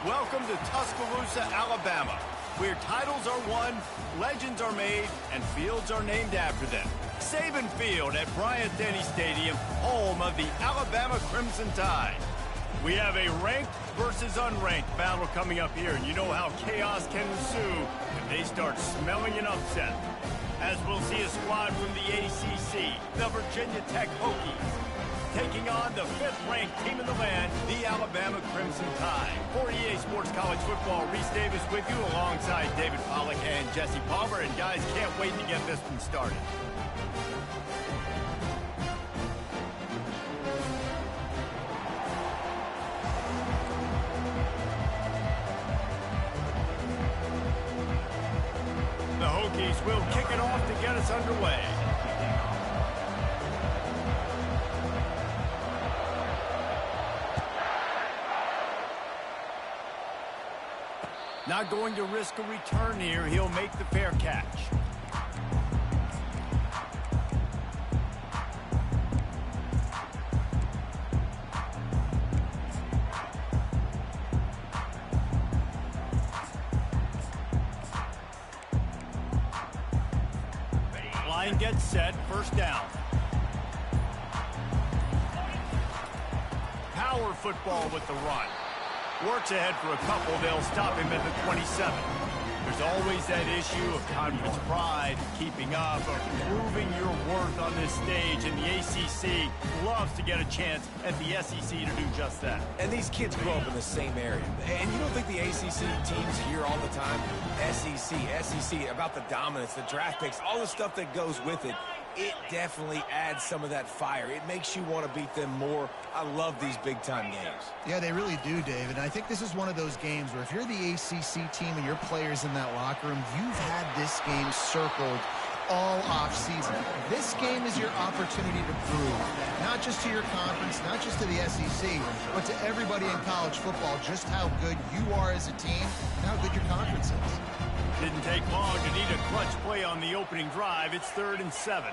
Welcome to Tuscaloosa, Alabama, where titles are won, legends are made, and fields are named after them. Saban Field at Bryant-Denny Stadium, home of the Alabama Crimson Tide. We have a ranked versus unranked battle coming up here, and you know how chaos can ensue if they start smelling an upset. As we'll see a squad from the ACC, the Virginia Tech Hokies, taking on the 5th-ranked team in the land, the Alabama Crimson Tide. For EA Sports College Football, Reese Davis with you alongside David Pollack and Jesse Palmer. And guys, can't wait to get this one started. The Hokies will kick it off to get us underway. Not going to risk a return here. He'll make the fair catch. Line gets set, first down. Power football with the run. Works ahead for a couple. They'll stop him at the 27. There's always that issue of conference pride, keeping up, of proving your worth on this stage, and the ACC loves to get a chance at the SEC to do just that. And these kids grow up in the same area. And you don't think the ACC teams hear all the time, SEC, about the dominance, the draft picks, all the stuff that goes with it. It definitely adds some of that fire. It makes you want to beat them more. I love these big-time games. Yeah, they really do, David. I think this is one of those games where if you're the ACC team and your players in that locker room, you've had this game circled all off-season. This game is your opportunity to prove, not just to your conference, not just to the SEC, but to everybody in college football, just how good you are as a team and how good your conference is. Didn't take long to need a clutch play on the opening drive. It's 3rd and 7.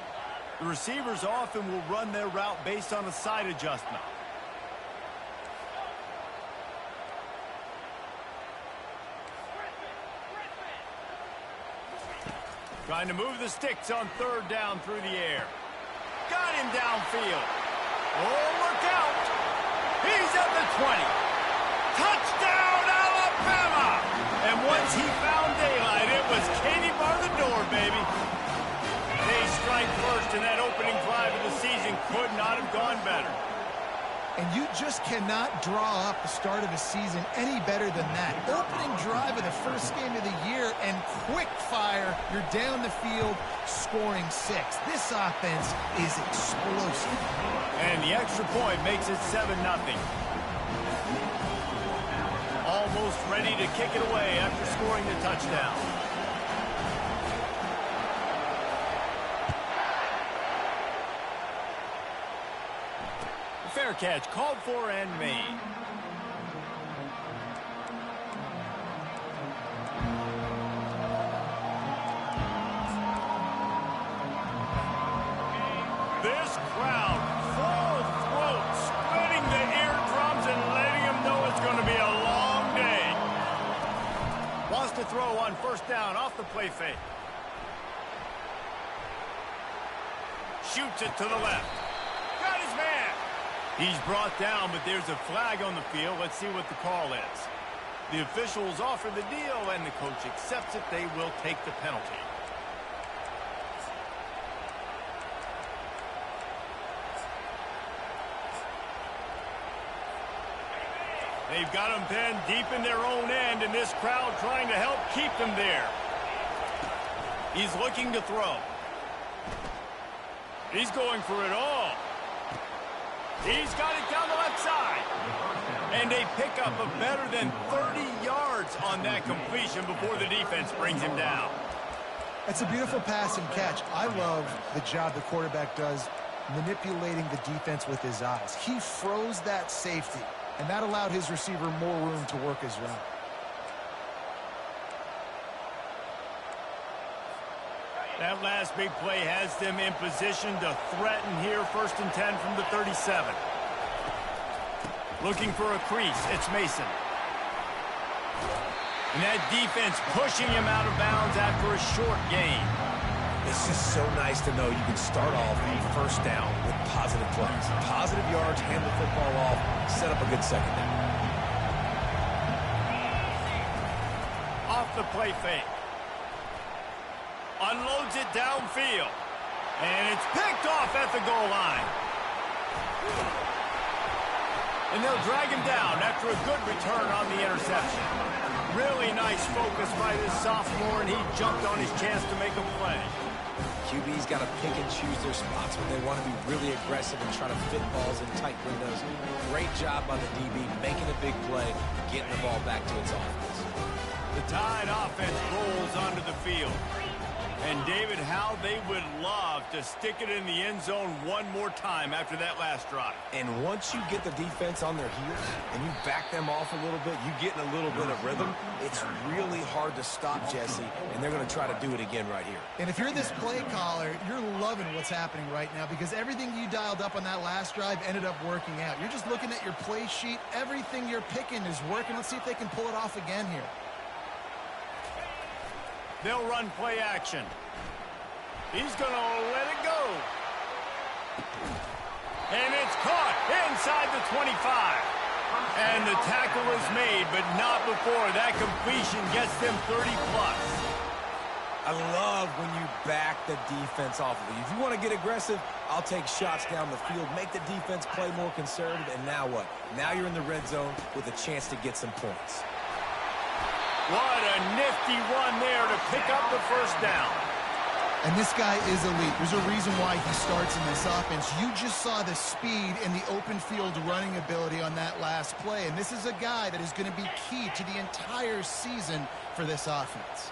The receivers often will run their route based on a side adjustment. Trying to move the sticks on 3rd down through the air. Got him downfield. Oh, look out! He's at the 20. Touchdown, Alabama! And once he found daylight, it was Katie bar the door, baby. They strike first, and that opening drive of the season could not have gone better. And you just cannot draw up the start of a season any better than that. Opening drive of the first game of the year, and quick fire, you're down the field, scoring 6. This offense is explosive. And the extra point makes it 7-0. Almost ready to kick it away after scoring the touchdown. Fair catch called for and made. This crowd, full throat, splitting the eardrums and letting them know it's going to be a long day. Wants to throw on 1st down off the play fake. Shoots it to the left. Got his man. He's brought down, but there's a flag on the field. Let's see what the call is. The officials offer the deal, and the coach accepts it. They will take the penalty. They've got them pinned deep in their own end, and this crowd trying to help keep them there. He's looking to throw. He's going for it all. He's got it down the left side. And a pickup of better than 30 yards on that completion before the defense brings him down. It's a beautiful pass and catch. I love the job the quarterback does manipulating the defense with his eyes. He froze that safety, and that allowed his receiver more room to work his route. That last big play has them in position to threaten here. 1st and 10 from the 37. Looking for a crease. It's Mason. And that defense pushing him out of bounds after a short gain. It's just so nice to know you can start off on first down with positive plays. Positive yards, hand the football off, set up a good second down. Off the play fake. Unloads it downfield. And it's picked off at the goal line. And they'll drag him down after a good return on the interception. Really nice focus by this sophomore, and he jumped on his chance to make a play. QB's got to pick and choose their spots when they want to be really aggressive and try to fit balls in tight windows. Great job by the DB making a big play, getting the ball back to its offense. The Tide offense rolls onto the field. And, David, how they would love to stick it in the end zone one more time after that last drive. And once you get the defense on their heels and you back them off a little bit, you get in a little bit of rhythm, it's really hard to stop, Jesse, and they're going to try to do it again right here. And if you're this play caller, you're loving what's happening right now because everything you dialed up on that last drive ended up working out. You're just looking at your play sheet. Everything you're picking is working. Let's see if they can pull it off again here. They'll run play action. He's going to let it go. And it's caught inside the 25. And the tackle is made, but not before that completion gets them 30-plus. I love when you back the defense off of it. If you want to get aggressive, I'll take shots down the field, make the defense play more conservative, and now what? Now you're in the red zone with a chance to get some points. What a nifty run there to pick up the first down. And this guy is elite. There's a reason why he starts in this offense. You just saw the speed and the open field running ability on that last play. And this is a guy that is going to be key to the entire season for this offense.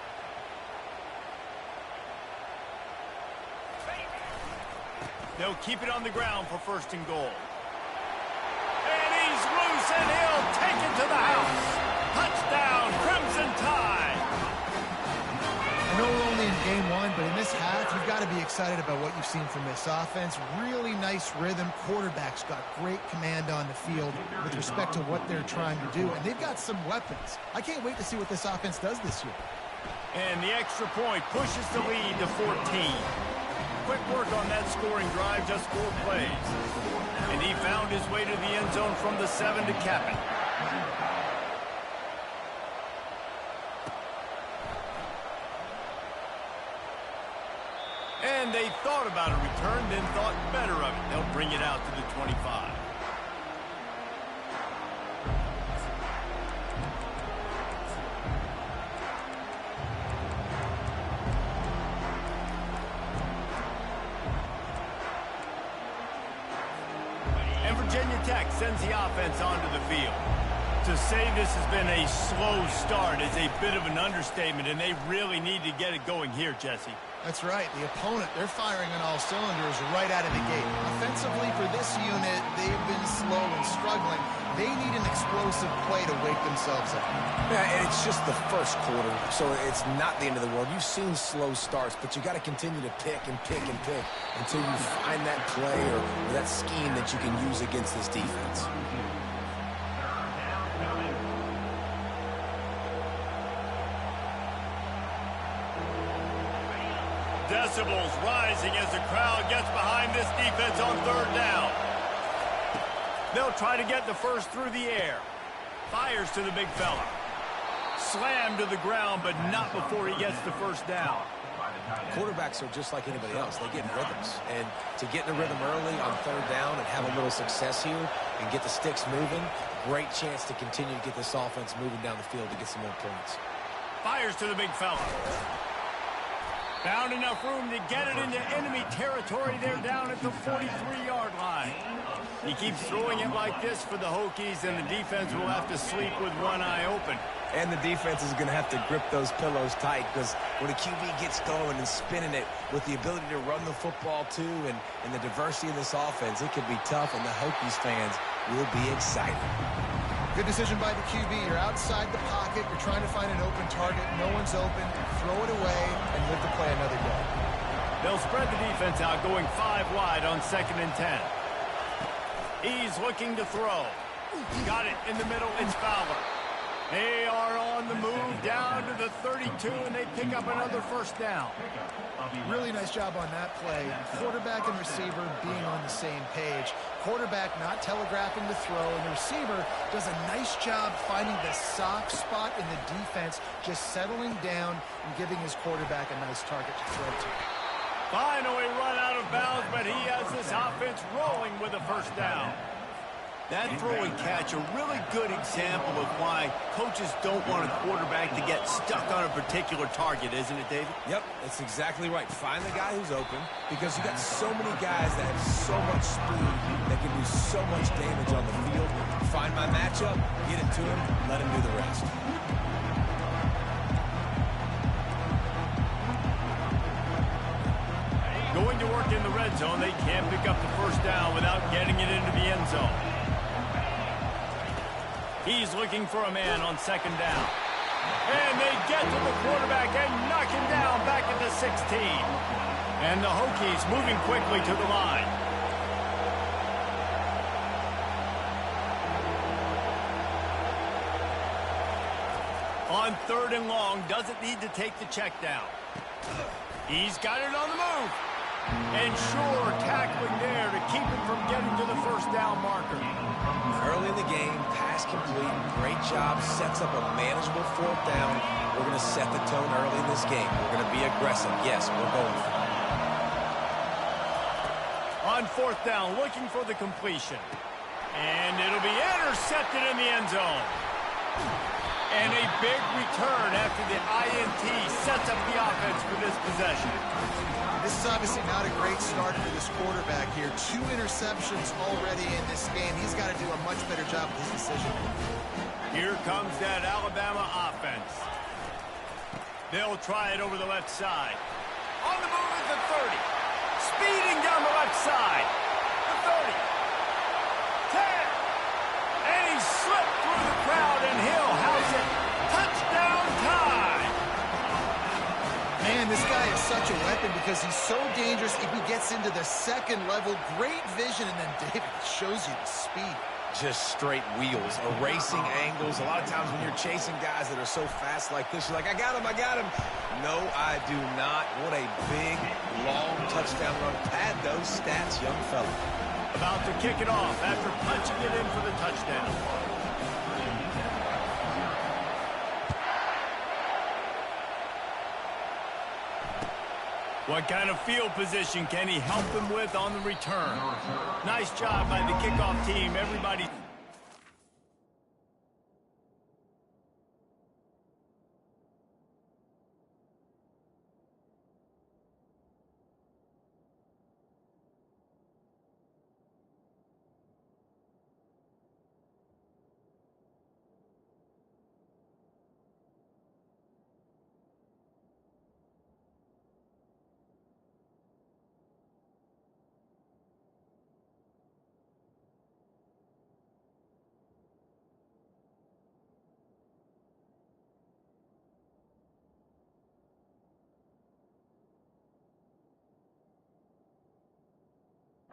They'll keep it on the ground for first and goal. And he's loose, and he'll take it to the house. Touchdown, Crimson Tide. I know we're only in game one, but in this half, you've got to be excited about what you've seen from this offense. Really nice rhythm. Quarterback's got great command on the field with respect to what they're trying to do, and they've got some weapons. I can't wait to see what this offense does this year. And the extra point pushes the lead to 14. Quick work on that scoring drive, just 4 plays. And he found his way to the end zone from the 7 to cap it. And they thought about a return, then thought better of it. They'll bring it out to the 25. And Virginia Tech sends the offense onto the field. To say this has been a slow start is a bit of an understatement, and they really need to get it going here, Jesse. That's right. The opponent, they're firing on all cylinders right out of the gate. Offensively, for this unit, they've been slow and struggling. They need an explosive play to wake themselves up. Yeah, and it's just the first quarter, so it's not the end of the world. You've seen slow starts, but you got to continue to pick and pick and pick until you find that play or that scheme that you can use against this defense. Decibels rising as the crowd gets behind this defense on third down. They'll try to get the first through the air. Fires to the big fella. Slammed to the ground, but not before he gets the first down. Quarterbacks are just like anybody else. They get in rhythms. And to get in a rhythm early on third down and have a little success here and get the sticks moving, great chance to continue to get this offense moving down the field to get some more points. Fires to the big fella. Found enough room to get it into enemy territory there down at the 43-yard line. He keeps throwing it like this for the Hokies, and the defense will have to sleep with one eye open. And the defense is going to have to grip those pillows tight because when a QB gets going and spinning it with the ability to run the football too and the diversity of this offense, it could be tough, and the Hokies fans will be excited. Good decision by the QB. You're outside the pocket. You're trying to find an open target. No one's open. Throw it away and live to play another day. They'll spread the defense out, going 5 wide on 2nd and 10. He's looking to throw. Got it in the middle. It's Fowler. They are on move down to the 32, and they pick up another first down. Really nice job on that play. Quarterback and receiver being on the same page. Quarterback not telegraphing the throw, and the receiver does a nice job finding the soft spot in the defense, just settling down and giving his quarterback a nice target to throw to. Finally run out of bounds, but he has this offense rolling with a first down. That throw and catch, a really good example of why coaches don't want a quarterback to get stuck on a particular target, isn't it, David? Yep, that's exactly right. Find the guy who's open, because you got so many guys that have so much speed that can do so much damage on the field. Find my matchup, get it to him, let him do the rest. Going to work in the red zone, they can't pick up the first down without getting it into the end zone. He's looking for a man on second down. And they get to the quarterback and knock him down back at the 16. And the Hokies moving quickly to the line. On 3rd and long, doesn't need to take the check down. He's got it on the move. And sure, tackling there to keep him from getting to the first down marker. Early in the game, pass complete, great job, sets up a manageable 4th down. We're going to set the tone early in this game. We're going to be aggressive. Yes, we're going for it. On 4th down, looking for the completion. And it'll be intercepted in the end zone. And a big return after the INT sets up the offense for this possession. This is obviously not a great start for this quarterback here. 2 interceptions already in this game. He's got to do a much better job with his decision. Here comes that Alabama offense. They'll try it over the left side. On the move at the 30. Speeding down the left side. The 30. 10. And he slipped through the crowd, and Hill has it. Touchdown time. Man, this guy is such a weapon because he's so dangerous. If he gets into the 2nd level, great vision, and then David shows you the speed. Just straight wheels, erasing angles. A lot of times when you're chasing guys that are so fast like this, you're like, I got him, I got him. No, I do not. What a big, long touchdown run. Pad those stats, young fella. About to kick it off after punching it in for the touchdown. What kind of field position can he help them with on the return? Nice job by the kickoff team. Everybody.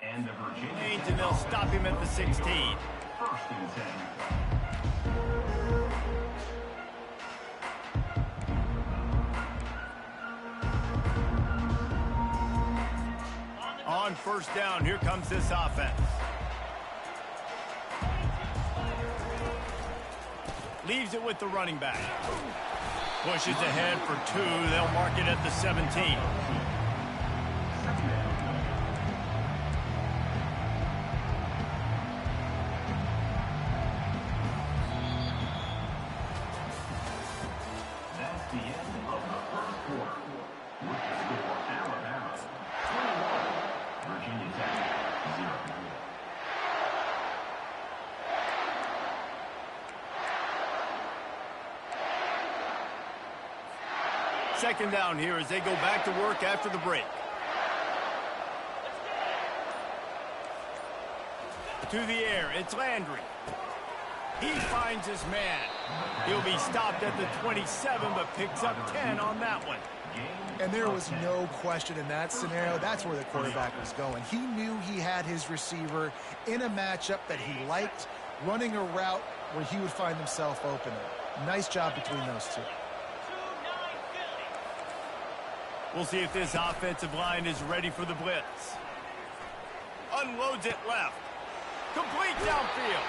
And the Virginia, And they'll stop him at the 16. 1st and 10. On 1st down, here comes this offense. Leaves it with the running back. Pushes ahead for 2. They'll mark it at the 17. That's the end of the 1st quarter. With the score, Alabama 21, Virginia Tech 0. Second down here as they go back to work after the break. To the air, it's Landry. He finds his man. He'll be stopped at the 27, but picks up 10 on that one. And there was no question in that scenario. That's where the quarterback was going. He knew he had his receiver in a matchup that he liked, running a route where he would find himself open. Nice job between those two. We'll see if this offensive line is ready for the blitz. Unloads it left. Complete downfield.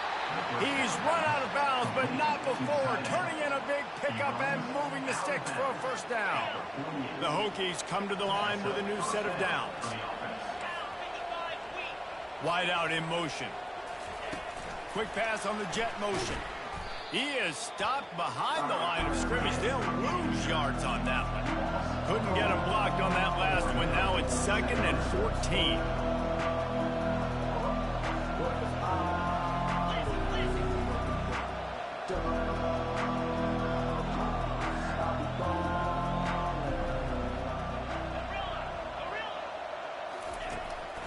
He's run out of bounds, but not before turning in a big pickup and moving the sticks for a first down. The Hokies come to the line with a new set of downs. Wide out in motion. Quick pass on the jet motion. He is stopped behind the line of scrimmage. They'll lose yards on that one. Couldn't get him blocked on that last one. Now it's 2nd and 14.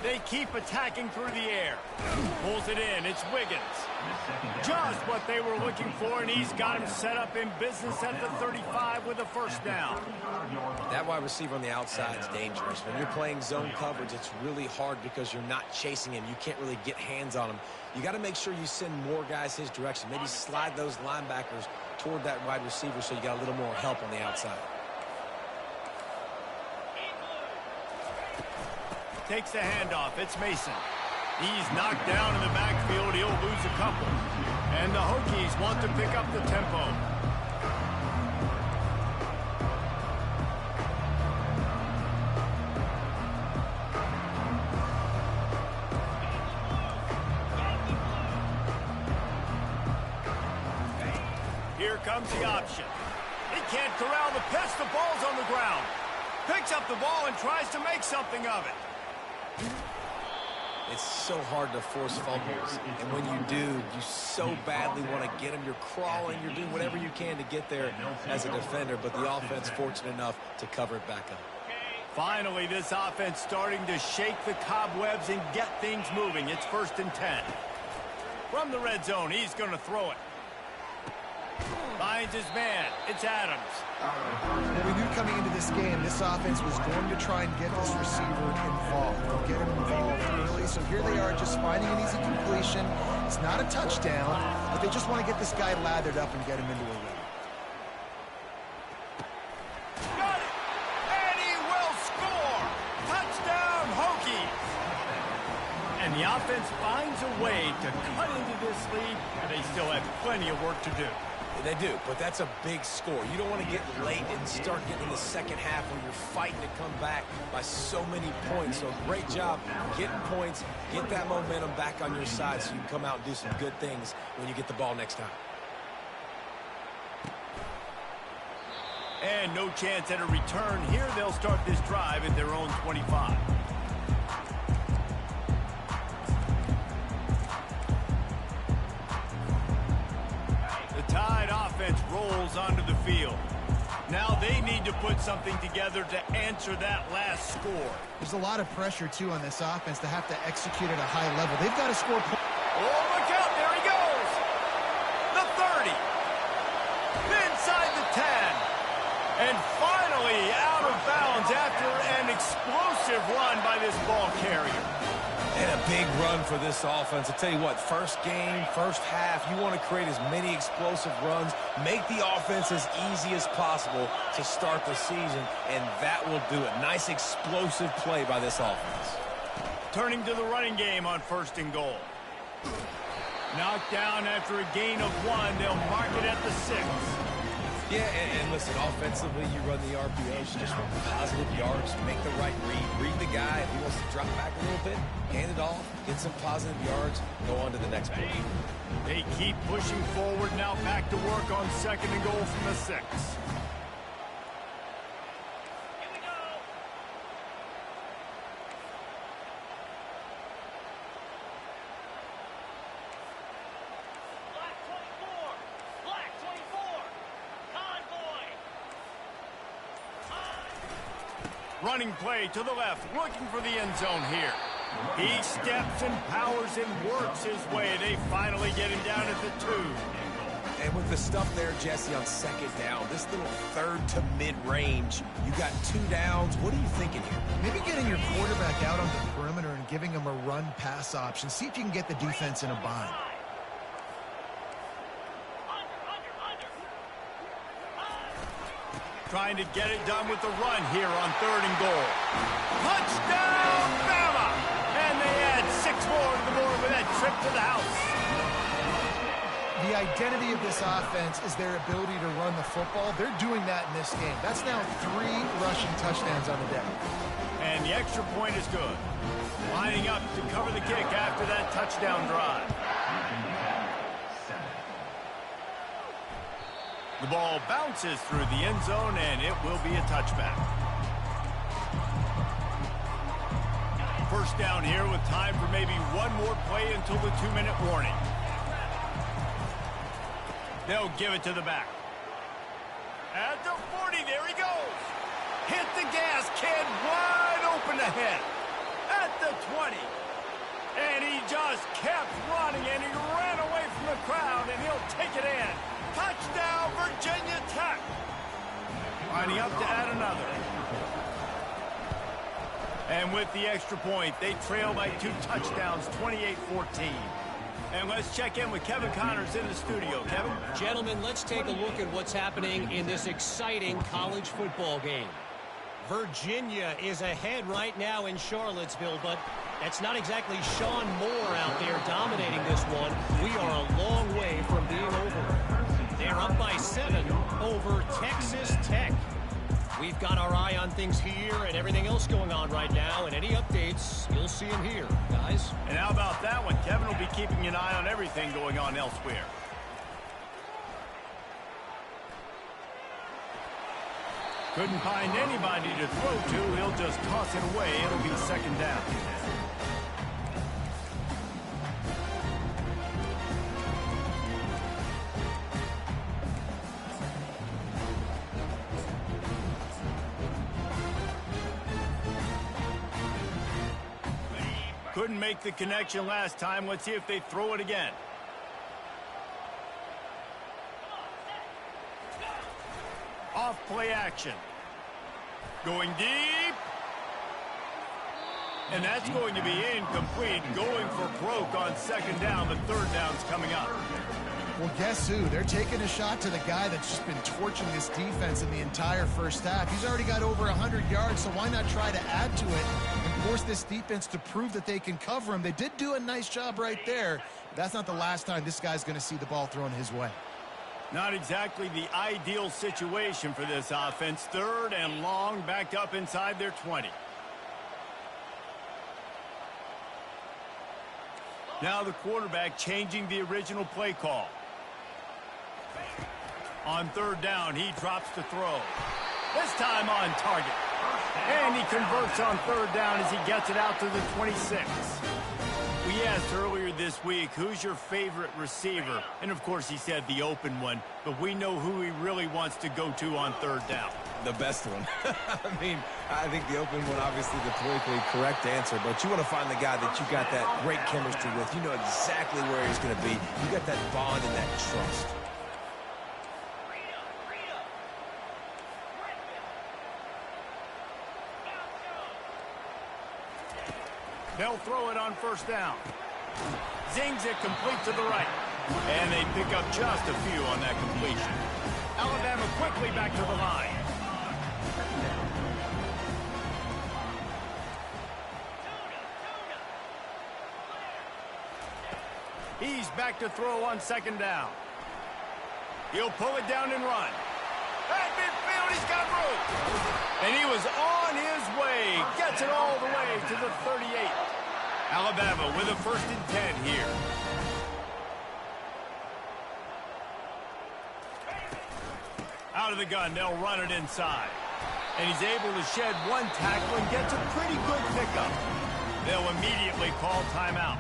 They keep attacking through the air. Pulls it in. It's Wiggins. Just what they were looking for, and he's got him set up in business at the 35 with a first down. That wide receiver on the outside is dangerous. When you're playing zone coverage, it's really hard because you're not chasing him. You can't really get hands on him. You got to make sure you send more guys his direction. Maybe slide those linebackers toward that wide receiver so you got a little more help on the outside. Takes the handoff. It's Mason. He's knocked down in the backfield. He'll lose a couple. And the Hokies want to pick up the tempo. Here comes the option. He can't corral the pitch. The ball's on the ground. Picks up the ball and tries to make something of it. It's so hard to force fumbles, and when you do, you so badly want to get them. You're crawling, you're doing whatever you can to get there as a defender, but the offense fortunate enough to cover it back up. Finally, this offense starting to shake the cobwebs and get things moving. It's 1st and 10. From the red zone, he's going to throw it. Finds his man. It's Adams. Well, we knew coming into this game, this offense was going to try and get this receiver involved. They'll get him involved early, so here they are just finding an easy completion. It's not a touchdown, but they just want to get this guy lathered up and get him into a rhythm. Got it! And he will score! Touchdown, Hokies! And the offense finds a way to cut into this lead, and they still have plenty of work to do. They do, but that's a big score. You don't want to get late and start getting in the second half where you're fighting to come back by so many points. So great job getting points, get that momentum back on your side so you can come out and do some good things when you get the ball next time. And no chance at a return. Here they'll start this drive at their own 25. Tide offense rolls onto the field. Now they need to put something together to answer that last score. There's a lot of pressure, too, on this offense to have to execute at a high level. They've got to score points. Oh, look out. There he goes. The 30. Inside the 10. And finally out of bounds after an explosive run by this ball carrier. And a big run for this offense. I tell you what, first game, first half, you want to create as many explosive runs, make the offense as easy as possible to start the season, and that will do it. Nice explosive play by this offense. Turning to the running game on 1st and goal. Knocked down after a gain of 1. They'll mark it at the 6. Yeah, and listen, offensively, you run the RPOs, you just want positive yards, make the right read the guy. If he wants to drop back a little bit, hand it off, get some positive yards, go on to the next play. They keep pushing forward, now back to work on 2nd and goal from the 6. Running play to the left, looking for the end zone here. He steps and powers and works his way. They finally get him down at the 2. And with the stuff there, Jesse, on 2nd down, this little 3rd to mid-range, you got 2 downs. What are you thinking here? Maybe getting your quarterback out on the perimeter and giving him a run-pass option. See if you can get the defense in a bind. Trying to get it done with the run here on 3rd and goal. Touchdown, Bama! And they add 6 more to the board with that trip to the house. The identity of this offense is their ability to run the football. They're doing that in this game. That's now 3 rushing touchdowns on the day. And the extra point is good. Lining up to cover the kick after that touchdown drive. The ball bounces through the end zone, and it will be a touchback. First down here with time for maybe one more play until the 2-minute warning. They'll give it to the back. At the 40, there he goes. Hit the gas, kid, wide open ahead. At the 20. And he just kept running, and he ran away from the crowd, and he'll take it in. Touchdown, Virginia Tech. Lining up to add another. And with the extra point, they trail by 2 touchdowns, 28-14. And let's check in with Kevin Connors in the studio. Kevin? Gentlemen, let's take a look at what's happening in this exciting college football game. Virginia is ahead right now in Charlottesville, but that's not exactly Sean Moore out there dominating this one. We are a long way from being over. They're up by 7 over Texas Tech. We've got our eye on things here and everything else going on right now, and any updates, you'll see them here, guys. And how about that one? Kevin will be keeping an eye on everything going on elsewhere. Couldn't find anybody to throw to. He'll just toss it away. It'll be 2nd down. Couldn't make the connection last time. Let's see if they throw it again. Off play action. Going deep. And that's going to be incomplete. Going for broke on 2nd down. The 3rd down's coming up. Well, guess who? They're taking a shot to the guy that's just been torching this defense in the entire first half. He's already got over 100 yards, so why not try to add to it and force this defense to prove that they can cover him? They did do a nice job right there. That's not the last time this guy's going to see the ball thrown his way. Not exactly the ideal situation for this offense. 3rd and long, backed up inside their 20. Now the quarterback changing the original play call. On 3rd down, he drops to throw. This time on target. And he converts on 3rd down as he gets it out to the 26. We asked earlier this week, who's your favorite receiver? And, of course, he said the open one. But we know who he really wants to go to on 3rd down. The best one. I think the open one, obviously the politically correct answer, but you want to find the guy that you got that great chemistry with. You know exactly where he's going to be. You got that bond and that trust. They'll throw it on 1st down. Zings it complete to the right. And they pick up just a few on that completion. Alabama quickly back to the line. He's back to throw on 2nd down. He'll pull it down and run. At midfield, he's got room. And he was on his way. Gets it all the way to the 38. Alabama with a 1st and 10 here. Out of the gun, they'll run it inside. And he's able to shed one tackle and gets a pretty good pickup. They'll immediately call timeout.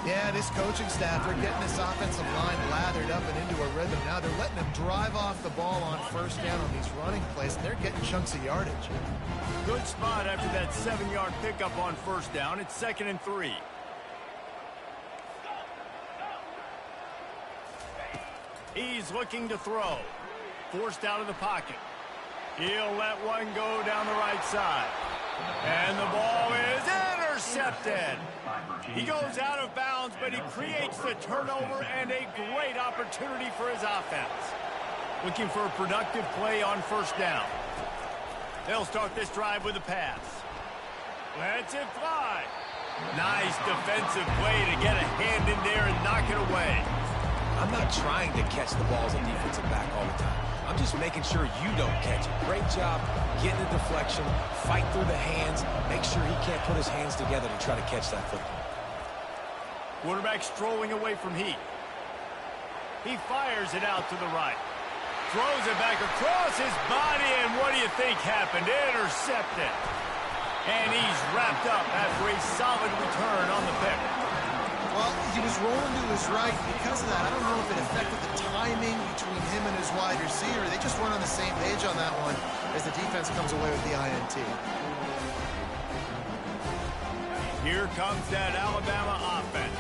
Yeah, this coaching staff, they're getting this offensive line lathered up and into a rhythm. Now they're letting them drive off the ball on 1st down on these running plays, and they're getting chunks of yardage. Good spot after that 7-yard pickup on 1st down. It's 2nd and 3. He's looking to throw. Forced out of the pocket. He'll let one go down the right side. And the ball is intercepted. He goes out of bounds, but he creates the turnover and a great opportunity for his offense. Looking for a productive play on first down. They'll start this drive with a pass. Lets it fly. Nice defensive play to get a hand in there and knock it away. I'm not trying to catch the ball as a defensive back all the time. I'm just making sure you don't catch it. Great job getting the deflection, fight through the hands, make sure he can't put his hands together to try to catch that football. Quarterback strolling away from Heat. He fires it out to the right. Throws it back across his body, and what do you think happened? Intercepted. And he's wrapped up after a solid return on the pick. Well, he was rolling to his right. Because of that, I don't know if it affected the timing between him and his wide receiver. They just weren't on the same page on that one as the defense comes away with the INT. Here comes that Alabama offense.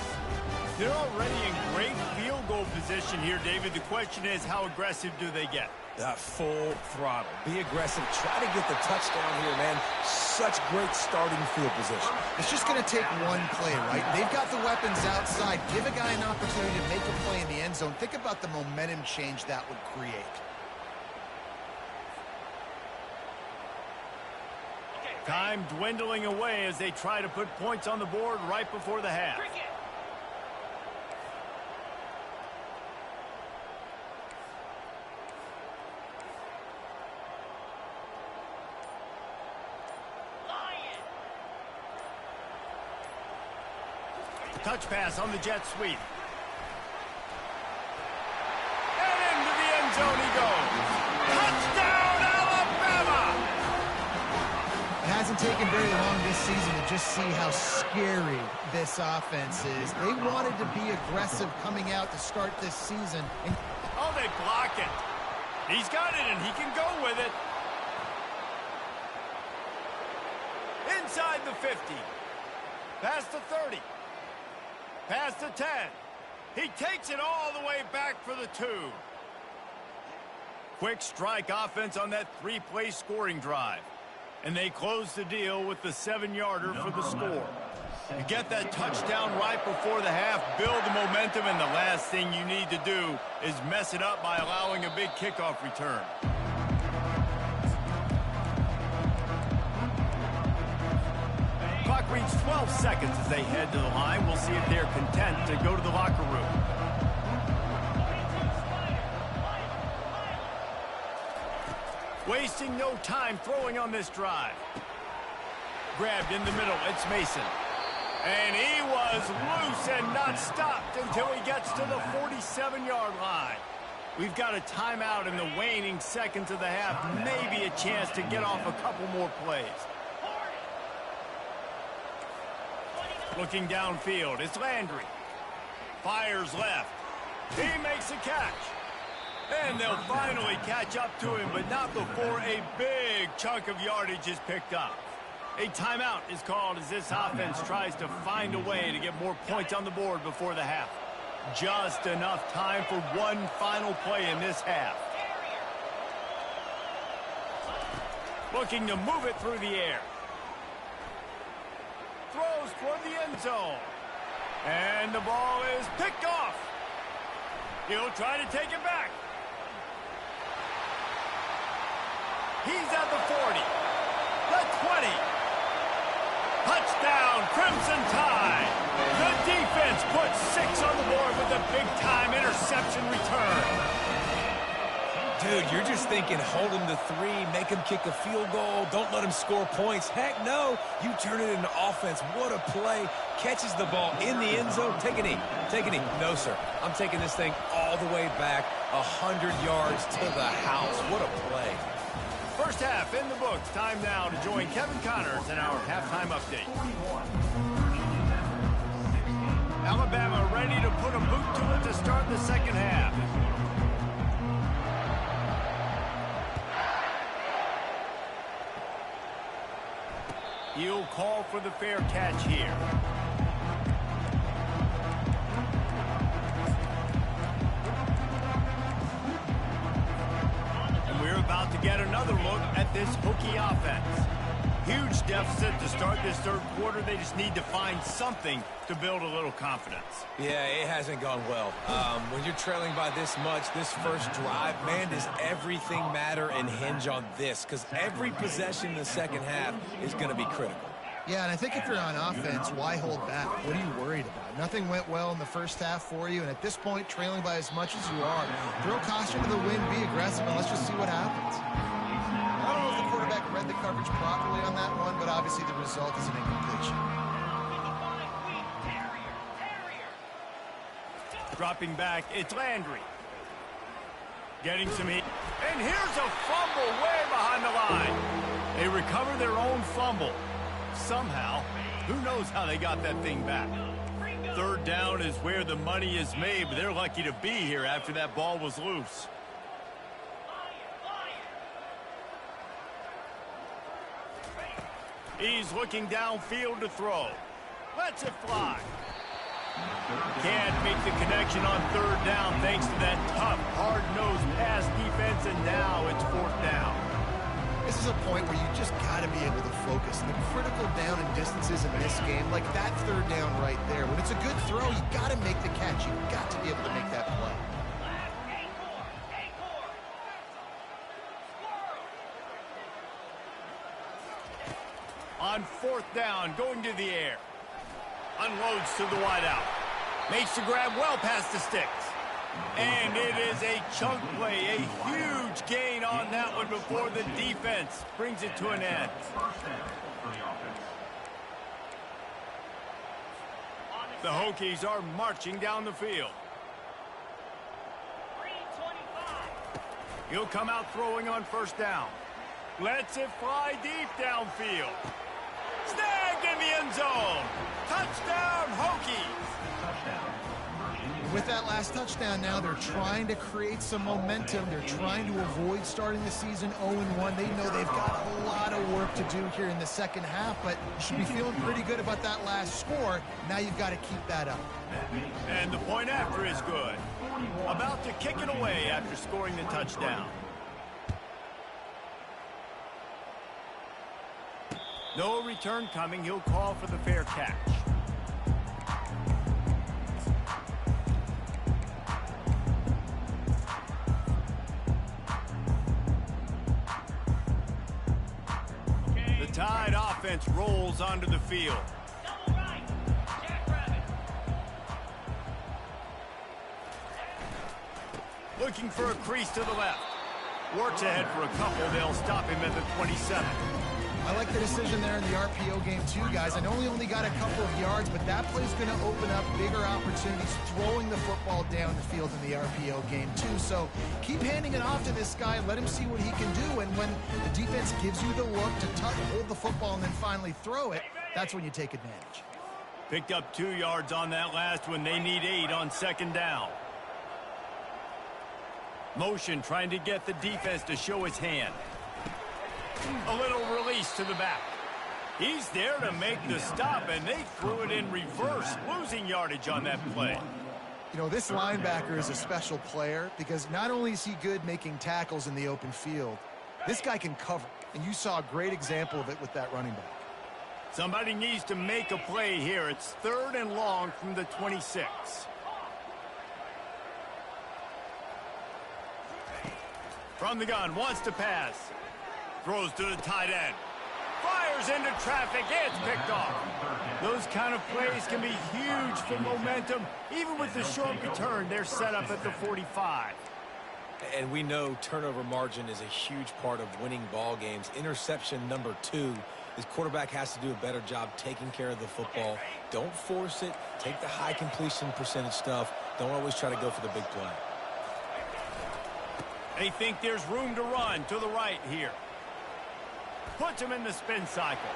They're already in great field goal position here, David. The question is, how aggressive do they get? Full throttle. Be aggressive. Try to get the touchdown here, man. Such great starting field position. It's just going to take one play, right? They've got the weapons outside. Give a guy an opportunity to make a play in the end zone. Think about the momentum change that would create. Time dwindling away as they try to put points on the board right before the half. Touch pass on the jet sweep. And into the end zone he goes. Touchdown, Alabama! It hasn't taken very long this season to just see how scary this offense is. They wanted to be aggressive coming out to start this season. Oh, they block it. He's got it, and he can go with it. Inside the 50. Past the 30. Past the 10. He takes it all the way back for the 2. Quick strike offense on that 3-play scoring drive. And they close the deal with the 7-yarder for the score. You get that touchdown right before the half, build the momentum, and the last thing you need to do is mess it up by allowing a big kickoff return. Clock reads 12 seconds as they head to the line. We'll see if they're content to go to the locker room. Wasting no time throwing on this drive. Grabbed in the middle, it's Mason. And he was loose and not stopped until he gets to the 47-yard line. We've got a timeout in the waning seconds of the half. Maybe a chance to get off a couple more plays. Looking downfield, it's Landry. Fires left. He makes a catch. And they'll finally catch up to him, but not before a big chunk of yardage is picked up. A timeout is called as this offense tries to find a way to get more points on the board before the half. Just enough time for one final play in this half. Looking to move it through the air. Throws toward the end zone. And the ball is picked off. He'll try to take it back. He's at the 40. The 20. Touchdown, Crimson Tide. The defense puts 6 on the board with a big-time interception return. Dude, you're just thinking, hold him to 3, make him kick a field goal, don't let him score points. Heck no, you turn it into offense. What a play. Catches the ball in the end zone. Take a knee. Take a knee. No, sir. I'm taking this thing all the way back 100 yards to the house. What a play. First half in the books. Time now to join Kevin Connors in our halftime update. Alabama ready to put a boot to it to start the second half. He'll call for the fair catch here. And we're about to get another look at this Hokie offense. Huge deficit to start this third quarter. They just need to find something to build a little confidence. Yeah, it hasn't gone well. When you're trailing by this much, this first drive, man, does everything matter and hinge on this? Because every possession in the second half is going to be critical. Yeah, and I think if you're on offense, why hold back? What are you worried about? Nothing went well in the first half for you, and at this point, trailing by as much as you are, throw caution to the wind, be aggressive, and let's just see what happens. I don't know if the quarterback read the coverage properly on that one, but obviously the result is an incompletion. Dropping back, it's Landry. Getting some heat. And here's a fumble way behind the line. They recover their own fumble. Somehow, who knows how they got that thing back. Third down is where the money is made, but they're lucky to be here after that ball was loose. He's looking downfield to throw. Lets it fly. Can't make the connection on third down thanks to that tough, hard-nosed pass defense, and now it's fourth down. This is a point where you just got to be able to focus. The critical down and distances in this game, like that third down right there. When it's a good throw, you got to make the catch. You got to be able to make that play. On fourth down, going to the air. Unloads to the wideout. Makes the grab well past the sticks. And it is a chunk play, a huge gain on that one before the defense brings it to an end. The Hokies are marching down the field. He'll come out throwing on first down. Lets it fly deep downfield. Snagged in the end zone. Touchdown, Hokies. With that last touchdown now, they're trying to create some momentum. They're trying to avoid starting the season 0-1. They know they've got a lot of work to do here in the second half, but you should be feeling pretty good about that last score. Now you've got to keep that up. And the point after is good. About to kick it away after scoring the touchdown. No return coming. He'll call for the fair catch. The Tide offense rolls onto the field. Looking for a crease to the left. Works ahead for a couple. They'll stop him at the 27. I like the decision there in the RPO game too, guys. I know he only got a couple of yards, but that play's going to open up bigger opportunities throwing the football down the field in the RPO game too. So keep handing it off to this guy. Let him see what he can do. And when the defense gives you the look to hold the football and then finally throw it, that's when you take advantage. Picked up 2 yards on that last one. They need 8 on second down. Motion trying to get the defense to show his hand. A little release to the back. He's there to make the stop, and they threw it in reverse, losing yardage on that play. You know, this linebacker is a special player because not only is he good making tackles in the open field, this guy can cover. And you saw a great example of it with that running back. Somebody needs to make a play here. It's 3rd and long from the 26. From the gun, wants to pass. Throws to the tight end. Fires into traffic. It's picked off. Those kind of plays can be huge for momentum. Even with the short return, they're set up at the 45. And we know turnover margin is a huge part of winning ball games. Interception number 2. This quarterback has to do a better job taking care of the football. Don't force it. Take the high completion percentage stuff. Don't always try to go for the big play. They think there's room to run to the right here. Puts him in the spin cycle.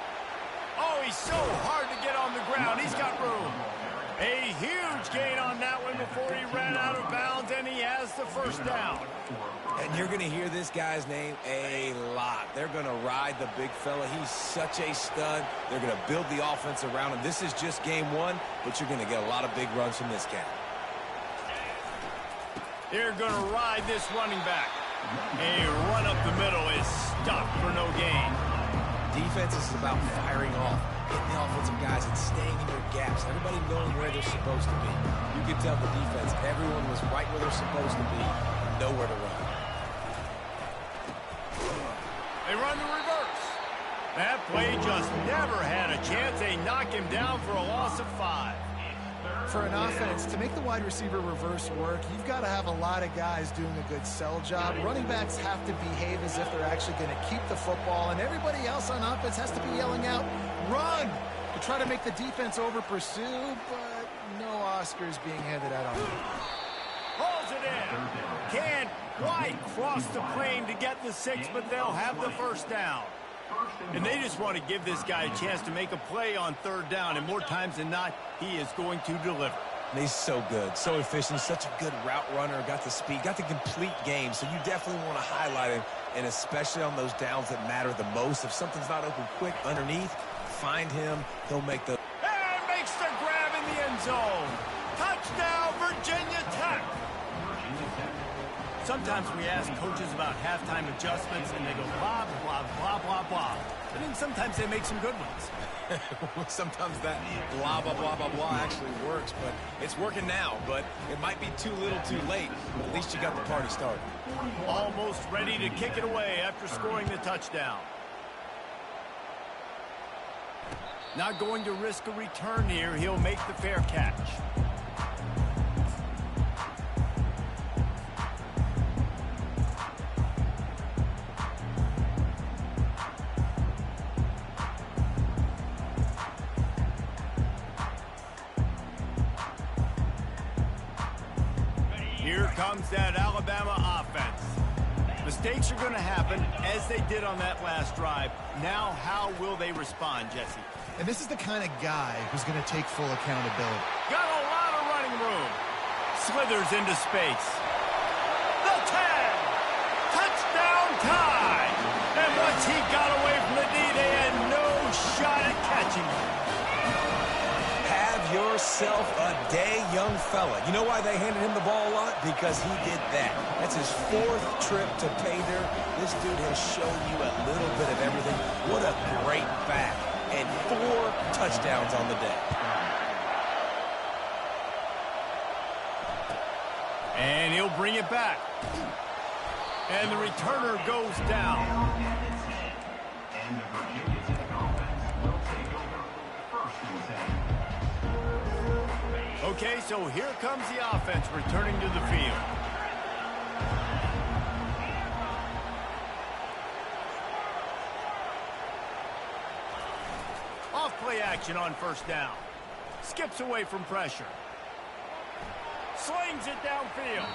Oh, he's so hard to get on the ground. He's got room. A huge gain on that one before he ran out of bounds, and he has the first down. And you're going to hear this guy's name a lot. They're going to ride the big fella. He's such a stud. They're going to build the offense around him. This is just game 1, but you're going to get a lot of big runs from this guy. They're going to ride this running back. A run up the middle is stopped for no gain. defense, this is about firing off, hitting the offensive guys and staying in their gaps. Everybody knowing where they're supposed to be. You can tell the defense, everyone was right where they're supposed to be, nowhere to run. They run the reverse. That play just never had a chance. They knock him down for a loss of 5. For an offense, to make the wide receiver reverse work, you've got to have a lot of guys doing a good sell job. Running backs have to behave as if they're actually going to keep the football, and everybody else on offense has to be yelling out, run, to try to make the defense over-pursue, but no Oscars being handed out on them. Hauls it in. Can't quite cross the plane to get the 6, but they'll have the first down. And they just want to give this guy a chance to make a play on 3rd down, and more times than not, he is going to deliver. And he's so good, so efficient, such a good route runner, got the speed, got the complete game, so you definitely want to highlight him, and especially on those downs that matter the most. If something's not open quick underneath, find him, he'll make the... And makes the grab in the end zone. Touchdown, Virginia Tech. Sometimes we ask coaches about halftime adjustments, and they go blah, blah, blah, blah, blah. But then sometimes they make some good ones. Sometimes that blah, blah, blah, blah, blah actually works, but it's working now. But it might be too little too late. At least you got the party started. Almost ready to kick it away after scoring the touchdown. Not going to risk a return here. He'll make the fair catch. Here comes that Alabama offense. Mistakes are going to happen, as they did on that last drive. Now, how will they respond, Jesse? And this is the kind of guy who's going to take full accountability. Got a lot of running room. Slithers into space. The 10. Touchdown tie. And once he got away from the D, they had no shot at catching him. Yourself a day, young fella. You know why they handed him the ball a lot? Because he did that. That's his 4th trip to pay dirt. This dude has shown you a little bit of everything. What a great back. And 4 touchdowns on the day. And he'll bring it back. And the returner goes down. And the Virginia Tech offense will take over. First and 10. Okay, so here comes the offense returning to the field. Off-play action on 1st down. Skips away from pressure. Slings it downfield.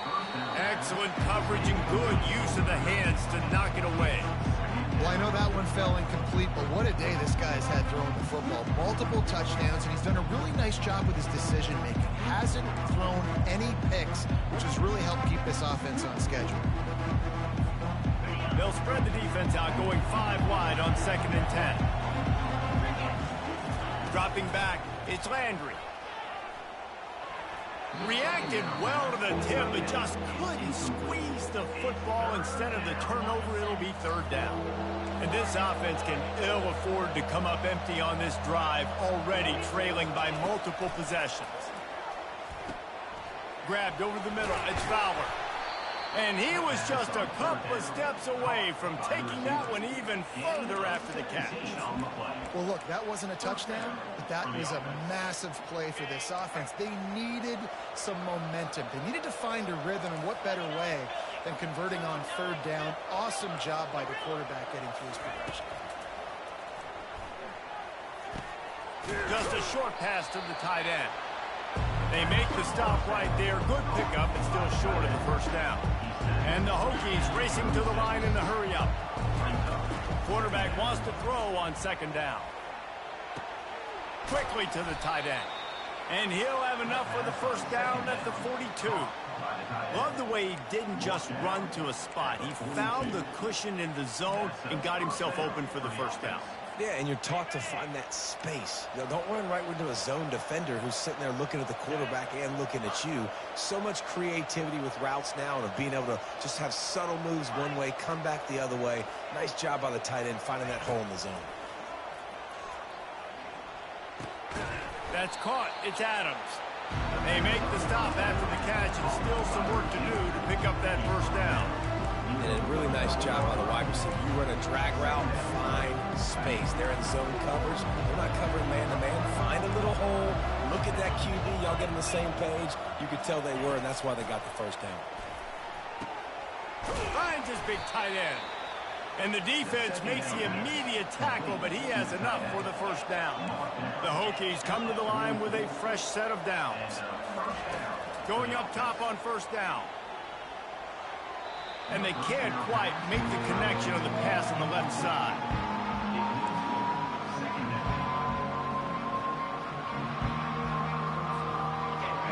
Excellent coverage and good use of the hands to knock it away. Well, I know that one fell incomplete, but what a day this guy's had throwing the football. Multiple touchdowns, and he's done a really nice job with his decision-making. Hasn't thrown any picks, which has really helped keep this offense on schedule. They'll spread the defense out, going 5 wide on 2nd and 10. Dropping back, it's Landry. Reacted well to the tip, but just couldn't squeeze the football. Instead of the turnover, it'll be 3rd down. And this offense can ill afford to come up empty on this drive, already trailing by multiple possessions. Grabbed over the middle, it's Fowler. And he was just a couple of steps away from taking that one even further after the catch. Well, look, that wasn't a touchdown, but that was a massive play for this offense. They needed some momentum. They needed to find a rhythm, and what better way than converting on 3rd down. Awesome job by the quarterback getting through his progression. Just a short pass to the tight end. They make the stop right there. Good pickup, but still short of the 1st down. And the Hokies racing to the line in the hurry-up. Quarterback wants to throw on 2nd down. Quickly to the tight end. And he'll have enough for the 1st down at the 42. Love the way he didn't just run to a spot. He found the cushion in the zone and got himself open for the 1st down. Yeah, and you're taught to find that space. You know, don't run right into a zone defender who's sitting there looking at the quarterback and looking at you. So much creativity with routes now and of being able to just have subtle moves one way, come back the other way. Nice job by the tight end finding that hole in the zone. That's caught. It's Adams. They make the stop after the catch, and still some work to do to pick up that first down. And a really nice job by the wide receiver. You run a drag route, find space. They're in zone coverage. They're not covering man-to-man. Find a little hole. Look at that QB. Y'all get on the same page. You could tell they were, and that's why they got the first down. Finds his big tight end. And the defense makes the immediate tackle, but he has enough for the first down. The Hokies come to the line with a fresh set of downs. Going up top on first down. And they can't quite make the connection on the pass on the left side.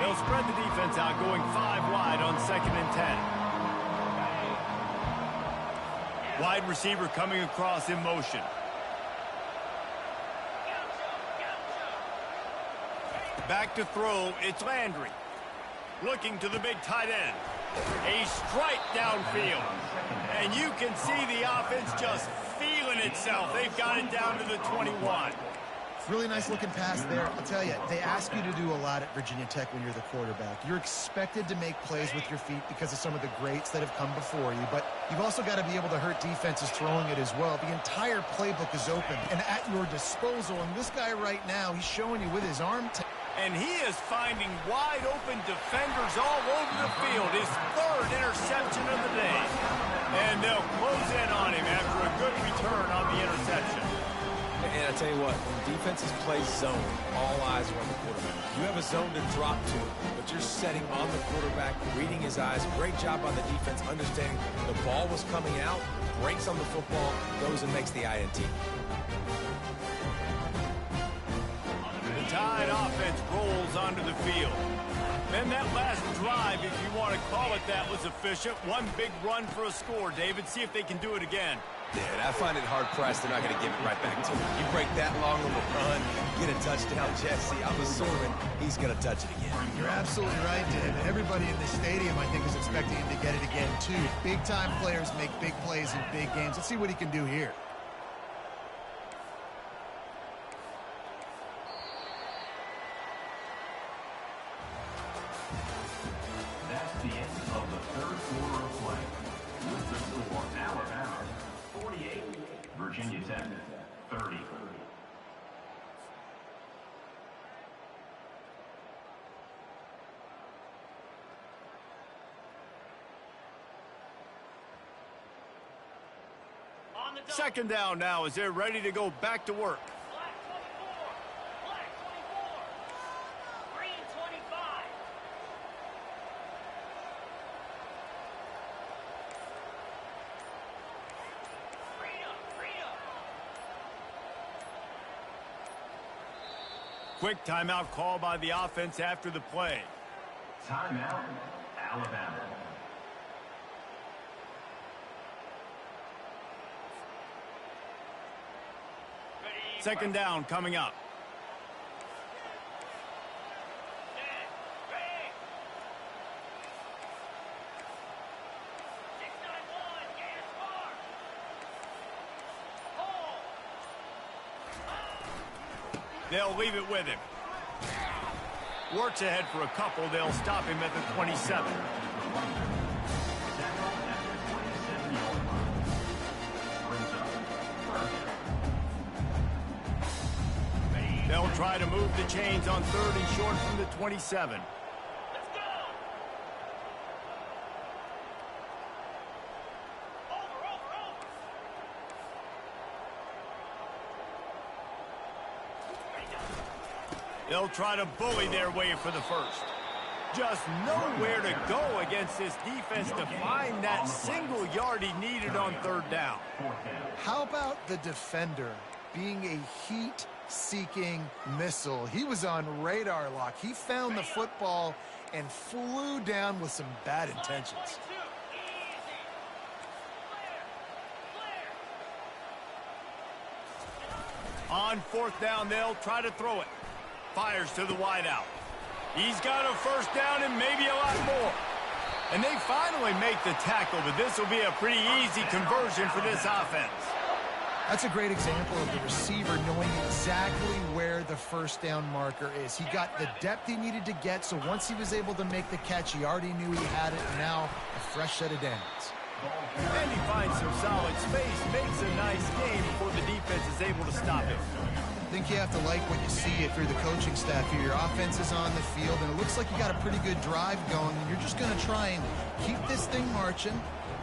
They'll spread the defense out, going 5 wide on 2nd and 10. Wide receiver coming across in motion. Back to throw, it's Landry. Looking to the big tight end. A strike downfield. And you can see the offense just feeling itself. They've got it down to the 21. Really nice looking pass there. I'll tell you, they ask you to do a lot at Virginia Tech when you're the quarterback. You're expected to make plays with your feet because of some of the greats that have come before you, but you've also got to be able to hurt defenses throwing it as well. The entire playbook is open and at your disposal, and this guy right now, he's showing you with his arm. And he is finding wide open defenders all over the field. His 3rd interception of the day. And they'll close in on him after a good return on the interception. And I tell you what, when defenses play zone, all eyes are on the quarterback. You have a zone to drop to, but you're setting on the quarterback, reading his eyes. Great job by the defense, understanding the ball was coming out, breaks on the football, goes and makes the INT. The Tide offense rolls onto the field. Then that last drive, if you want to call it that, was efficient. One big run for a score, David. See if they can do it again. Yeah, I find it hard-pressed. They're not going to give it right back to him. You break that long of a run, get a touchdown, Jesse. I'm assuming he's going to touch it again. You're absolutely right, David. Everybody in the stadium, I think, is expecting him to get it again, too. Big-time players make big plays in big games. Let's see what he can do here. That's the end of the 3rd quarter of play. With the score, Alabama 48, Virginia Tech 30. Second down now as they're ready to go back to work. Black 24. Black 24. Green 25. Freedom. Quick timeout call by the offense after the play. Timeout, Alabama. Second down coming up. They'll leave it with him. Works ahead for a couple. They'll stop him at the 27. They'll try to move the chains on 3rd and short from the 27. Let's go. Over. They'll try to bully their way for the first. Just nowhere to go against this defense to find that single yard he needed on 3rd down. How about the defender being a heat-seeking missile? He was on radar lock. He found the football and flew down with some bad intentions. On 4th down, they'll try to throw it. Fires to the wideout. He's got a first down and maybe a lot more. And they finally make the tackle, but this will be a pretty easy conversion for this offense. That's a great example of the receiver knowing exactly where the first down marker is. He got the depth he needed to get, so once he was able to make the catch, he already knew he had it, and now a fresh set of downs. And he finds some solid space, makes a nice game before the defense is able to stop him. I think you have to like what you see if you're the coaching staff here. Your offense is on the field, and it looks like you got a pretty good drive going, and you're just going to try and keep this thing marching,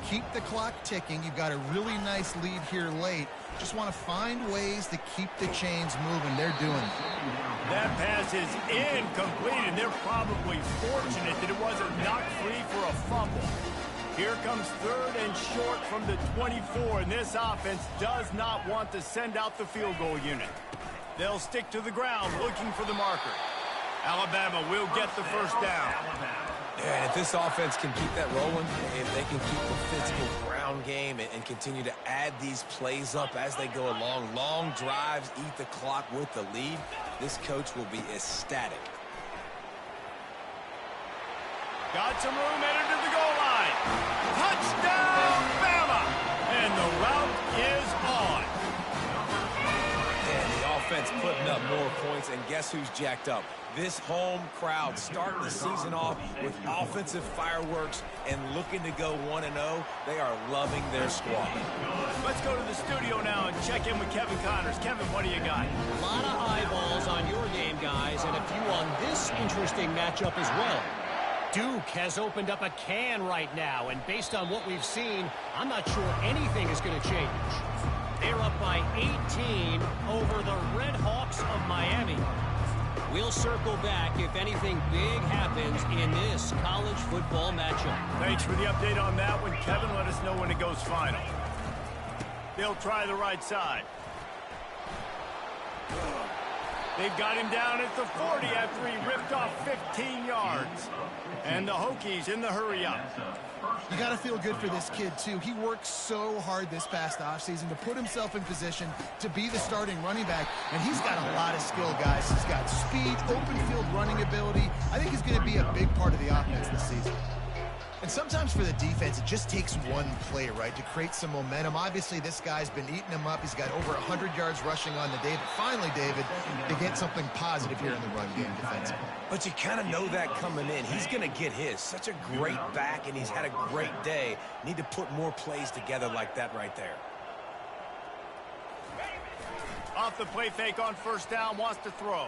keep the clock ticking. You've got a really nice lead here late. Just want to find ways to keep the chains moving. They're doing it. That pass is incomplete, and they're probably fortunate that it wasn't knocked free for a fumble. Here comes 3rd and short from the 24, and this offense does not want to send out the field goal unit. They'll stick to the ground looking for the marker. Alabama will get the first down. Yeah, and if this offense can keep that rolling, if they can keep the physical ground game and continue to add these plays up as they go along, long drives, eat the clock with the lead, this coach will be ecstatic. Got some room headed to the goal line. Touchdown, Bama! And the route is on. And the offense putting up more points, and guess who's jacked up? This home crowd starting the season off with offensive fireworks and looking to go 1-0. They are loving their squad. Let's go to the studio now and check in with Kevin Connors. Kevin, what do you got? A lot of eyeballs on your game, guys, and a few on this interesting matchup as well. Duke has opened up a can right now, and based on what we've seen, I'm not sure anything is going to change. They're up by 18 over the Red Hawks of Miami. We'll circle back if anything big happens in this college football matchup. Thanks for the update on that one, Kevin. Let us know when it goes final. They'll try the right side. They've got him down at the 40 after he ripped off 15 yards. And the Hokies in the hurry-up. You got to feel good for this kid, too. He worked so hard this past offseason to put himself in position to be the starting running back, and he's got a lot of skill, guys. He's got speed, open field running ability. I think he's going to be a big part of the offense this season. And sometimes for the defense, it just takes one play, right, to create some momentum. Obviously, this guy's been eating him up. He's got over 100 yards rushing on the day. But finally, David, to get something positive here in the run game defensively. But you kind of know that coming in. He's going to get his. Such a great back, and he's had a great day. Need to put more plays together like that right there. Off the play fake on first down, wants to throw.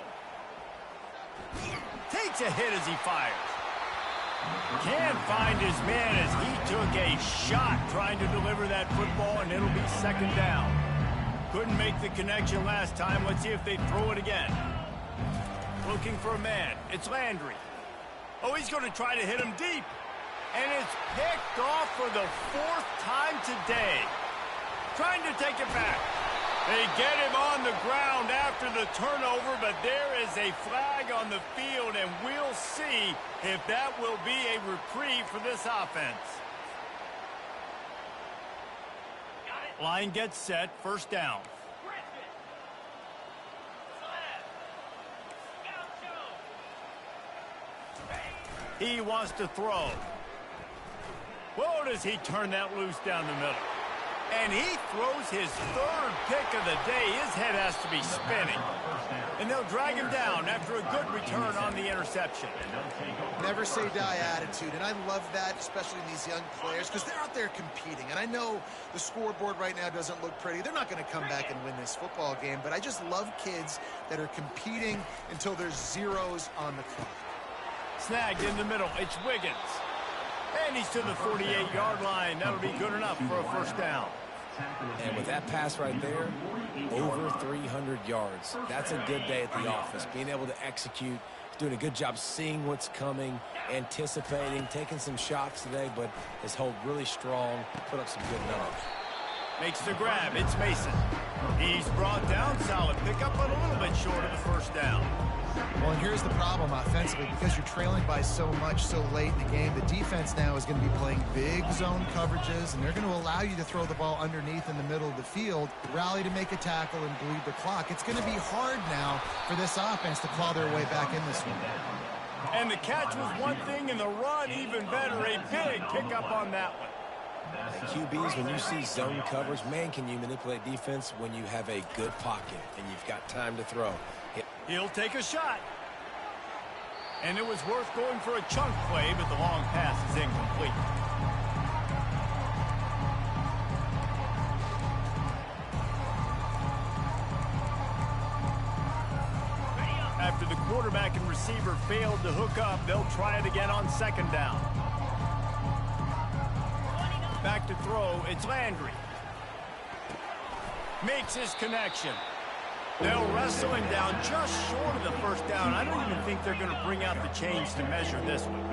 Takes a hit as he fires. Can't find his man as he took a shot trying to deliver that football, and it'll be 2nd down. Couldn't make the connection last time. Let's see if they throw it again. Looking for a man. It's Landry. Oh, he's going to try to hit him deep. And it's picked off for the 4th time today. Trying to take it back. They get him on the ground after the turnover, but there is a flag on the field, and we'll see if that will be a reprieve for this offense. Line gets set, 1st down. He wants to throw. Whoa, does he turn that loose down the middle? And he throws his 3rd pick of the day. His head has to be spinning. And they'll drag him down after a good return on the interception. Never say die attitude, and I love that, especially in these young players, because they're out there competing. And I know the scoreboard right now doesn't look pretty. They're not going to come back and win this football game, but I just love kids that are competing until there's zeros on the clock. Snagged in the middle. It's Wiggins. And he's to the 48-yard line. That'll be good enough for a 1st down. And with that pass right there, over 300 yards. That's a good day at the office. Being able to execute, doing a good job seeing what's coming, anticipating, taking some shots today, but has held really strong, put up some good numbers. Makes the grab. It's Mason. He's brought down. Solid pickup, but a little bit short of the 1st down. Well, and here's the problem offensively. Because you're trailing by so much so late in the game, the defense now is going to be playing big zone coverages, and they're going to allow you to throw the ball underneath in the middle of the field, rally to make a tackle, and bleed the clock. It's going to be hard now for this offense to claw their way back in this one. And the catch was one thing, and the run even better. A big pickup on that one. And QBs, when you see zone coverage, man, can you manipulate defense when you have a good pocket and you've got time to throw. He'll take a shot. And it was worth going for a chunk play, but the long pass is incomplete. After the quarterback and receiver failed to hook up, they'll try it again on second down. Back to throw, it's Landry. Makes his connection. They'll wrestle him down just short of the first down. I don't even think they're going to bring out the chains to measure this one.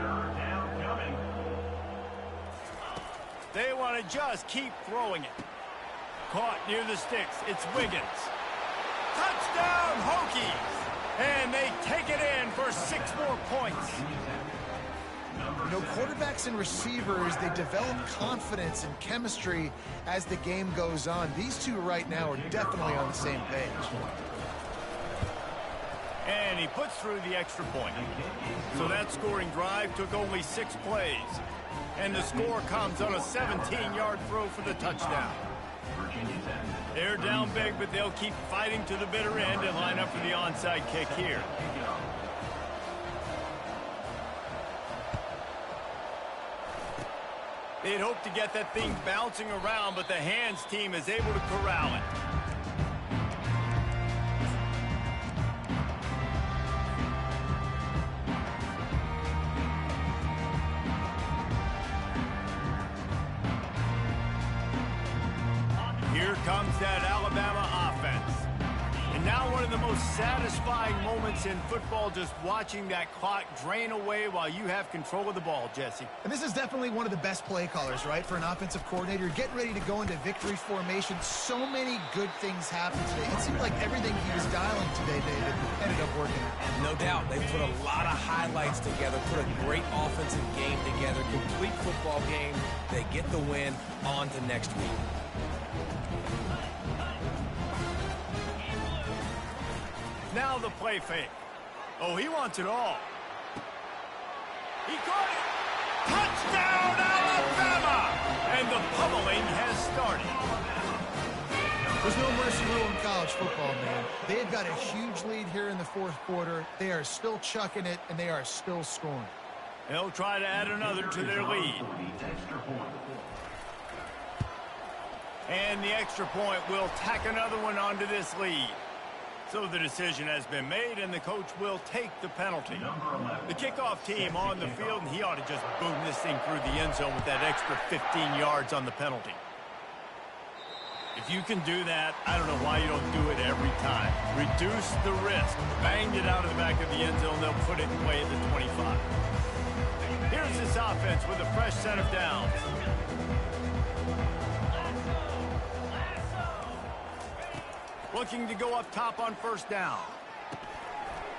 They want to just keep throwing it. Caught near the sticks. It's Wiggins. Touchdown, Hokies! And they take it in for 6 more points. You know, quarterbacks and receivers, they develop confidence and chemistry as the game goes on. These two right now are definitely on the same page. And he puts through the extra point. So that scoring drive took only 6 plays. And the score comes on a 17-yard throw for the touchdown. They're down big, but they'll keep fighting to the bitter end and line up for the onside kick here. They'd hoped to get that thing bouncing around, but the hands team is able to corral it. Here comes that Alabama offense. And now one of the most satisfying moments in football, just watching that clock drain away while you have control of the ball, Jesse. And this is definitely one of the best play callers, right, for an offensive coordinator. Getting ready to go into victory formation. So many good things happened today. It seemed like everything he was dialing today, David, ended up working. No doubt. They put a lot of highlights together, put a great offensive game together, complete football game. They get the win. On to next week. Now the play fake. Oh, he wants it all. He caught it. Touchdown, Alabama! And the pummeling has started. There's no mercy rule in college football, man. They've got a huge lead here in the fourth quarter. They are still chucking it, and they are still scoring. They'll try to add another to their lead. And the extra point will tack another one onto this lead. So the decision has been made, and the coach will take the penalty. The kickoff team on the field, and he ought to just boom this thing through the end zone with that extra 15 yards on the penalty. If you can do that, I don't know why you don't do it every time. Reduce the risk. Banged it out of the back of the end zone. They'll put it away at the 25. Here's this offense with a fresh set of downs. Looking to go up top on first down.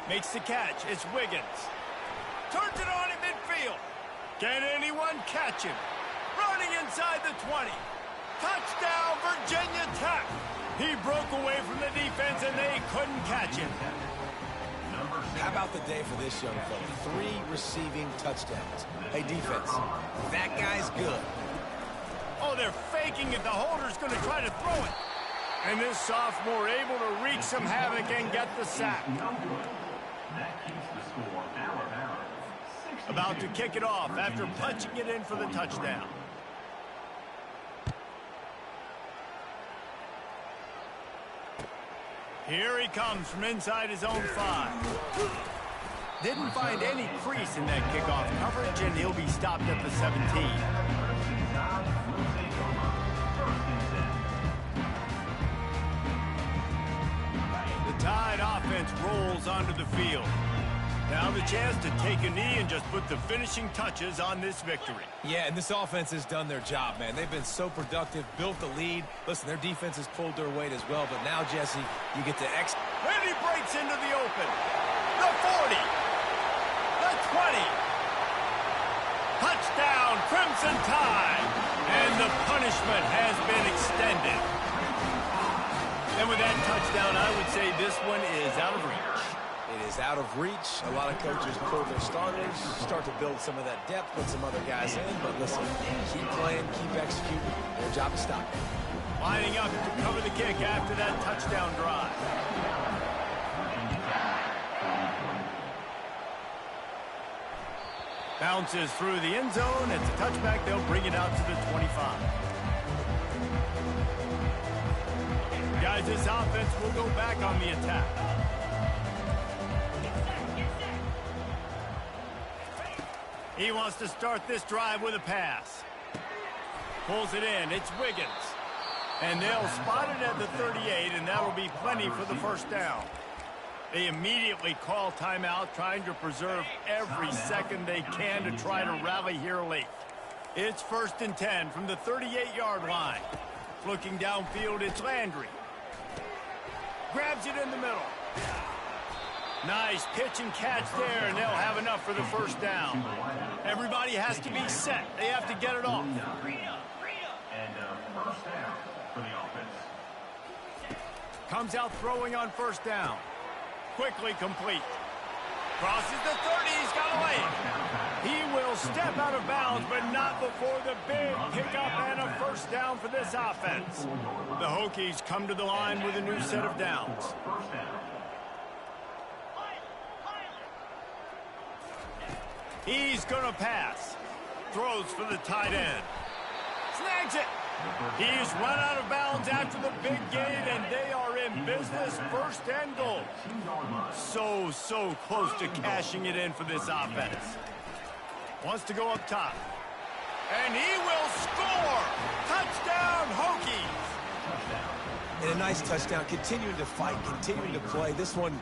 Makes the catch. It's Wiggins. Turns it on in midfield. Can anyone catch him? Running inside the 20. Touchdown, Virginia Tech. He broke away from the defense, and they couldn't catch him. How about the day for this young fella? 3 receiving touchdowns. Hey, defense, that guy's good. Oh, they're faking it. The holder's going to try to throw it. And this sophomore able to wreak some havoc and get the sack. About to kick it off after punching it in for the touchdown. Here he comes from inside his own 5. Didn't find any crease in that kickoff coverage, and he'll be stopped at the 17. Tide offense rolls onto the field. Now the chance to take a knee and just put the finishing touches on this victory. Yeah, and this offense has done their job, man. They've been so productive, built the lead. Listen, their defense has pulled their weight as well, but now, Jesse, you get to X. When he breaks into the open. The 40. The 20. Touchdown, Crimson Tide. And the punishment has been extended. And with that touchdown, I would say this one is out of reach. It is out of reach. A lot of coaches pull their starters, start to build some of that depth, put some other guys in. But listen, keep playing, keep executing. Their job is stop. Lining up to cover the kick after that touchdown drive. Bounces through the end zone. It's a touchback. They'll bring it out to the 25. Guys, this offense will go back on the attack. He wants to start this drive with a pass. Pulls it in. It's Wiggins. And they'll spot it at the 38, and that'll be plenty for the first down. They immediately call timeout, trying to preserve every second they can to try to rally here late. It's 1st and 10 from the 38-yard line. Looking downfield, it's Landry. Grabs it in the middle. Nice pitch and catch there, and they'll have enough for the first down. Everybody has to be set. They have to get it off. And first down for the offense. Comes out throwing on first down. Quickly complete. Crosses the 30. He's got away. He will step out of bounds, but not before the big pickup and a first down for this offense. The Hokies come to the line with a new set of downs. First down. He's going to pass. Throws for the tight end. Snags it. He's run out of bounds after the big gain, and they are in business. 1st and goal. So close to cashing it in for this offense. Wants to go up top. And he will score. Touchdown, Hokies. And a nice touchdown, continuing to fight, continuing to play. This one,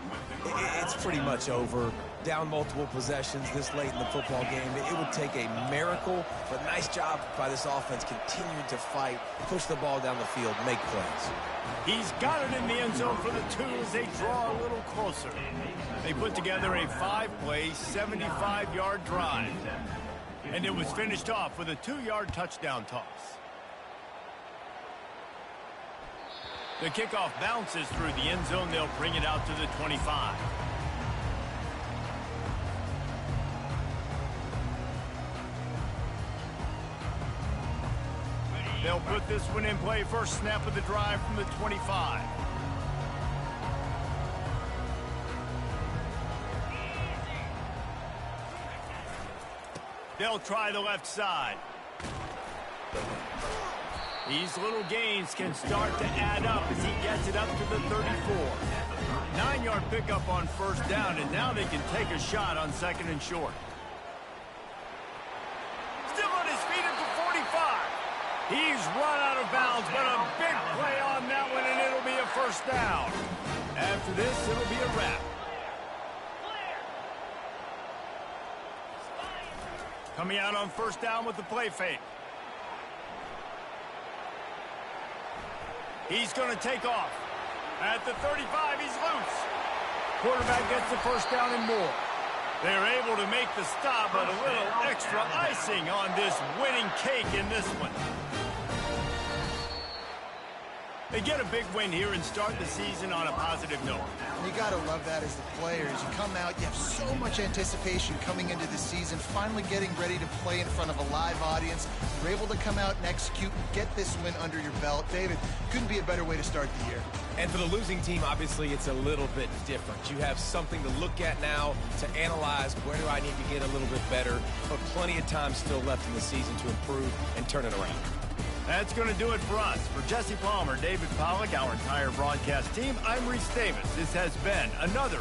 it's pretty much over. Down multiple possessions this late in the football game. It would take a miracle, but nice job by this offense continuing to fight, push the ball down the field, make plays. He's got it in the end zone for the 2 as they draw a little closer. They put together a 5-play, 75-yard drive. And it was finished off with a 2-yard touchdown toss. The kickoff bounces through the end zone. They'll bring it out to the 25. They'll put this one in play. First snap of the drive from the 25. They'll try the left side. These little gains can start to add up as he gets it up to the 34. 9-yard pickup on first down, and now they can take a shot on 2nd and short. Still on his feet at the 45. He's run out of bounds, but a big play on that one, and it'll be a first down. After this, it'll be a wrap. Coming out on first down with the play fake. He's going to take off. At the 35, he's loose. Quarterback gets the first down and more. They're able to make the stop, but a little extra icing on this winning cake in this one. They get a big win here and start the season on a positive note. You got to love that as the players. You come out, you have so much anticipation coming into the season, finally getting ready to play in front of a live audience. You're able to come out and execute and get this win under your belt. David, couldn't be a better way to start the year. And for the losing team, obviously, it's a little bit different. You have something to look at now to analyze where do I need to get a little bit better, but plenty of time still left in the season to improve and turn it around. That's going to do it for us. For Jesse Palmer, David Pollack, our entire broadcast team, I'm Reese Davis. This has been another